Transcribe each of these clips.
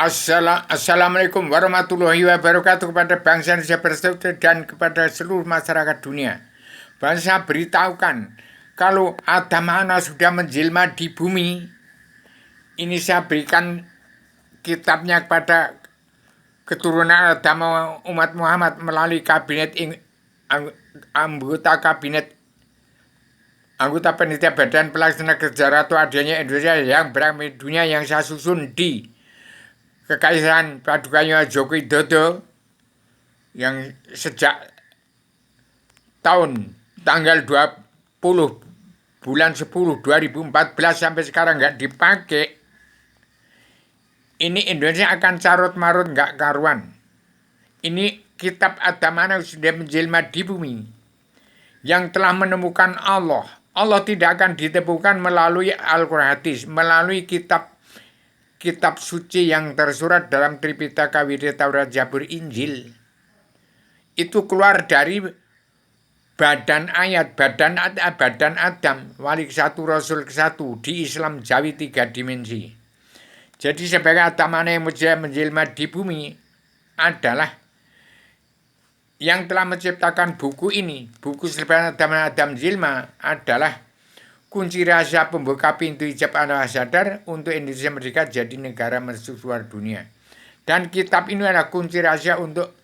Assalamualaikum warahmatullahi wabarakatuh kepada bangsa Indonesia bersatu dan kepada seluruh masyarakat dunia. Bangsa beritahukan kalau Adam Ana sudah menjelma di bumi. Ini saya berikan kitabnya kepada keturunan Adam umat Muhammad melalui anggota panitia Badan Pelaksana Kerja Ratu adanya Indonesia yang beramai dunia yang saya susun di Kekaisaran Paduka Joko Widodo yang sejak tanggal 20 bulan 10 2014 sampai sekarang nggak dipakai. Ini Indonesia akan carut marut nggak karuan. Ini kitab Adamana sudah menjelma di bumi yang telah menemukan Allah. Allah tidak akan ditemukan melalui Al-Quran hadis, melalui kitab suci yang tersurat dalam Tripitaka, Widya, Taurat, Zabur, Injil. Itu keluar dari badan ayat, badan Adam, wali ke-1, Rasul ke-1 di Islam Jawi 3 dimensi. Jadi sebagai Adamana yang menjelma di bumi adalah yang telah menciptakan buku ini. Buku Serbanan Adam Jilma adalah kunci rahasia pembuka pintu hijab ala sadar untuk Indonesia merdeka jadi negara mercusuar dunia. Dan kitab ini adalah kunci rahasia untuk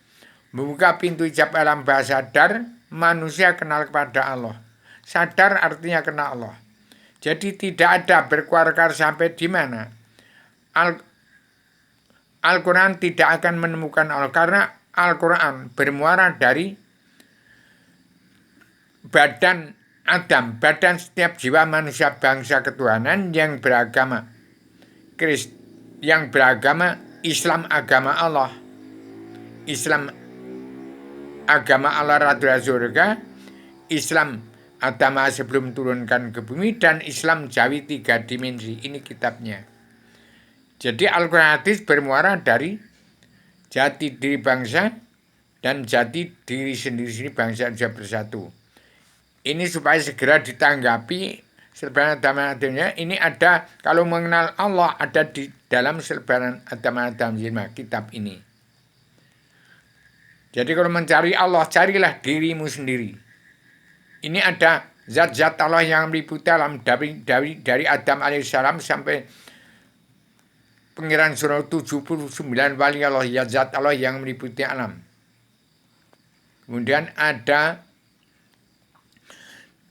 membuka pintu hijab alam bahasa sadar, manusia kenal kepada Allah. Sadar artinya kenal Allah. Jadi tidak ada berkuar-kuar sampai di mana. Al-Quran tidak akan menemukan Allah karena Al-Quran bermuara dari badan Adam, badan setiap jiwa manusia bangsa ketuhanan yang beragama Islam agama Allah. Islam agama Allah Rasul surga, Islam agama sebelum turunkan ke bumi, dan Islam Jawi 3 dimensi. Ini kitabnya. Jadi Al-Quran hadis bermuara dari jati diri bangsa dan jati diri sendiri bangsa Indonesia bersatu. Ini supaya segera ditanggapi Serbanan Adam-Adamnya. Ini ada, kalau mengenal Allah ada di dalam Serbanan Adam-Adam Jilma, kitab ini. Jadi kalau mencari Allah, carilah dirimu sendiri. Ini ada zat-zat Allah yang meliputi alam dari Adam alaihissalam sampai Pengiran surah 79 wali Allah, ya zat Allah yang meliputi alam. Kemudian ada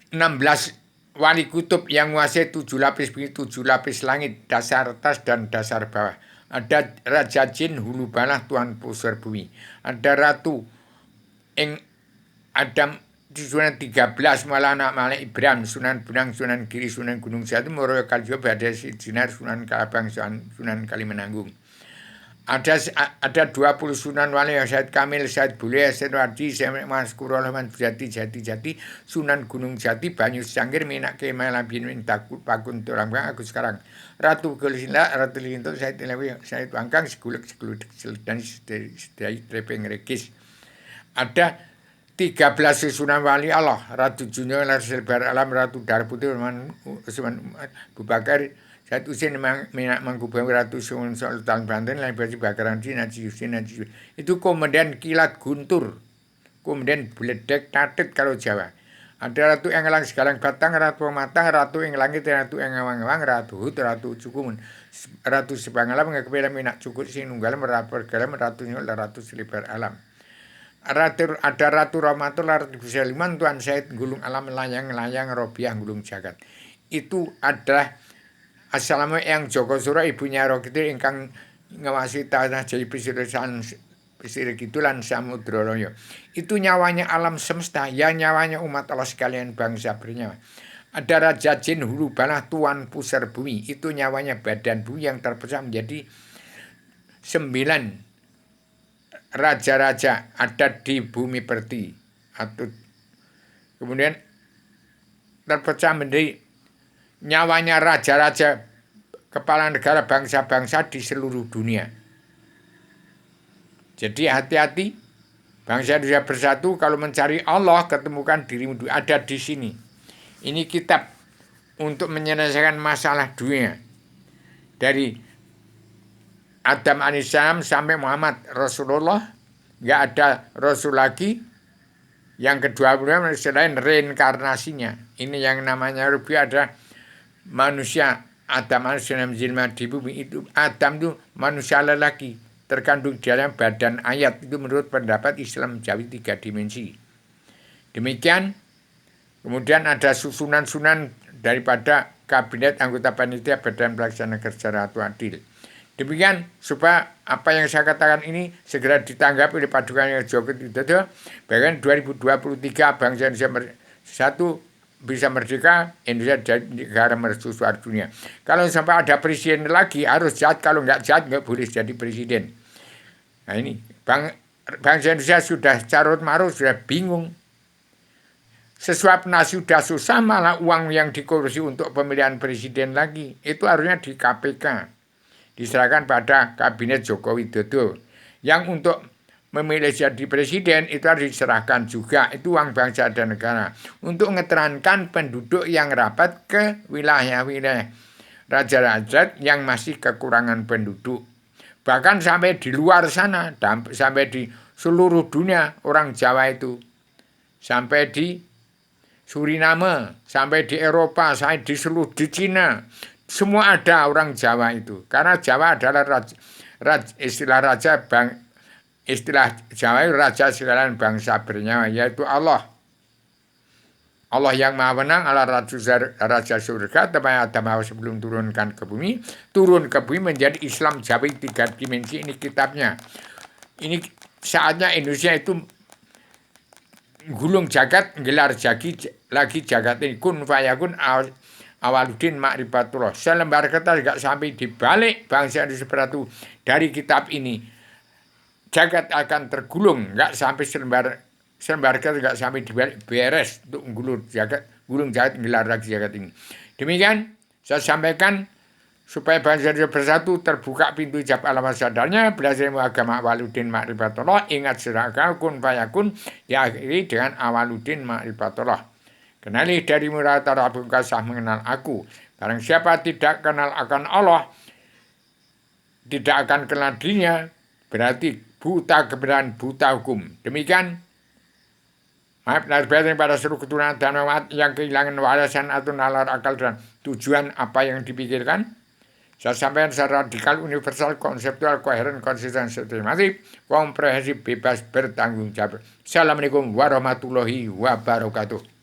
16 wali kutub yang menguasai 7 lapis bumi, 7 lapis langit, dasar atas dan dasar bawah. Ada Raja Jin, hulu balah, Tuan pusar bumi. Ada Ratu Ing Adam di Sunan 13, malah anak Malik Ibrahim, Sunan Bunang, Sunan Giri, Sunan Gunung Jati, Moroyo Kaljo, Badai Sinar, Sunan Kalabang, Sunan Kalimenanggung. Ada 20 Sunan Wali, Syed Kamil, Syed Bule, Syed Wadi, Syed Mas Kurolaman, Jati, Sunan Gunung Jati, Banyu Sangir, Minak Kemal, Bin Takut, Pakun, Tulambang, Agus Sekarang, Ratu Gelisila, Ratu Linto, Syed Lewi, Syed Wangkang, Segulek, dan Sedai Trepeng Rekis. Ada 13 Sunan Wali Allah, Ratu Junyo, Larsil Bar Alam, Ratu Darputih, Usman Bubakar, Saat Usin Minak Mangkubang, Ratu Sunan Sultan Banten, lain baju bakaran Naji Yusin, itu kemudian Kilat Guntur, kemudian Bledek Tatit kalau Jawa. Ada Ratu Englang Segalang Batang, Ratu Matang, Ratu Eng Langit, Ratu Eng Awang, Ratu Hut, Ratu Cukumun, Ratu Sebangalam, Ngekepela Minak Cukut, Sinunggalam, Ratu Galam, Ratu Nyol, Ratu Selibar Alam. Ada Ratu Ramatul, Ratu Buseliman, Tuan Said Gulung Alam, Layang Robiah Gulung Jagat. Itu adalah Assalamualaikum yang Joko Sura, ibunya Rokidul ingkang ngawasi tanah jadi pesisir kitulan Samudra Raya. Itu nyawanya alam semesta, ya nyawanya umat Allah sekalian bangsa bernyawa. Ada Raja Jin, hulu balah, Tuan pusar bumi. Itu nyawanya badan bumi yang terpecah menjadi 9 raja-raja ada di bumi perti. Kemudian terpecah menjadi nyawanya raja-raja kepala negara bangsa-bangsa di seluruh dunia. Jadi hati-hati bangsa Indonesia bersatu, kalau mencari Allah ketemukan dirimu, ada di sini. Ini kitab untuk menyelesaikan masalah dunia dari Adam alaihissalam sampai Muhammad Rasulullah, nggak ada Rasul lagi. Yang kedua selain reinkarnasinya. Ini yang namanya Rubi ada manusia Adam alaihissalam jelma di bumi itu. Adam itu manusia lelaki terkandung dalam badan ayat itu menurut pendapat Islam Jawi 3 dimensi. Demikian kemudian ada susunan-susunan daripada kabinet anggota panitia badan pelaksana kerja Ratu Adil. Demikian supaya apa yang saya katakan ini segera ditanggapi oleh Paduka Joko Widodo. Bahkan 2023 bangsa Indonesia satu bisa merdeka, Indonesia jadi negara mercusuar dunia. Kalau sampai ada presiden lagi harus jahat, kalau nggak jahat nggak boleh jadi presiden. Nah ini bangsa Indonesia sudah carut marut, sudah bingung. Sesuap nasi sudah susah, malah uang yang dikorupsi untuk pemilihan presiden lagi itu harusnya di KPK. Diserahkan pada kabinet Joko Widodo. Yang untuk memilih jadi presiden itu harus diserahkan juga. Itu uang bangsa dan negara. Untuk ngeterankan penduduk yang rapat ke wilayah-wilayah raja-raja yang masih kekurangan penduduk. Bahkan sampai di luar sana, sampai di seluruh dunia orang Jawa itu. Sampai di Suriname, sampai di Eropa, sampai di seluruh di Cina. Semua ada orang Jawa itu. Karena Jawa adalah istilah Jawa itu raja sekalian bangsa bernyawa, yaitu Allah. Allah yang maha menang, Allah raja surga, tempat Adam Hawa sebelum turun ke bumi menjadi Islam Jawi 3 dimensi. Ini kitabnya. Ini saatnya Indonesia itu gulung jagat, gelar lagi jagat ini. Kun fayakun Awaluddin Ma'rifatullah. Selembar kertas gak sampai dibalik bangsa Indonesia Bersatu dari kitab ini. Jagat akan tergulung, gak sampai selembar kertas gak sampai dibalik, beres untuk gulung jagat gelar lagi jagat ini. Demikian saya sampaikan supaya bangsa Indonesia Bersatu terbuka pintu hijab alam sadarnya, belajar ilmu agama Awaluddin Ma'rifatullah, ingat serakah kun fayakun, diakhiri dengan Awaluddin Ma'rifatullah. Kenali dari murah tarabun kasah mengenal aku. Barang siapa tidak kenal akan Allah, tidak akan kenal dirinya, berarti buta kebenaran, buta hukum. Demikian, maaf lahir batin pada seluruh keturunan dan umat yang kehilangan warisan atau nalar akal dan tujuan apa yang dipikirkan. Saya sampaikan secara radikal, universal, konseptual, koheren, konsisten, sistematik, komprehensif, bebas, bertanggung jawab. Assalamualaikum warahmatullahi wabarakatuh.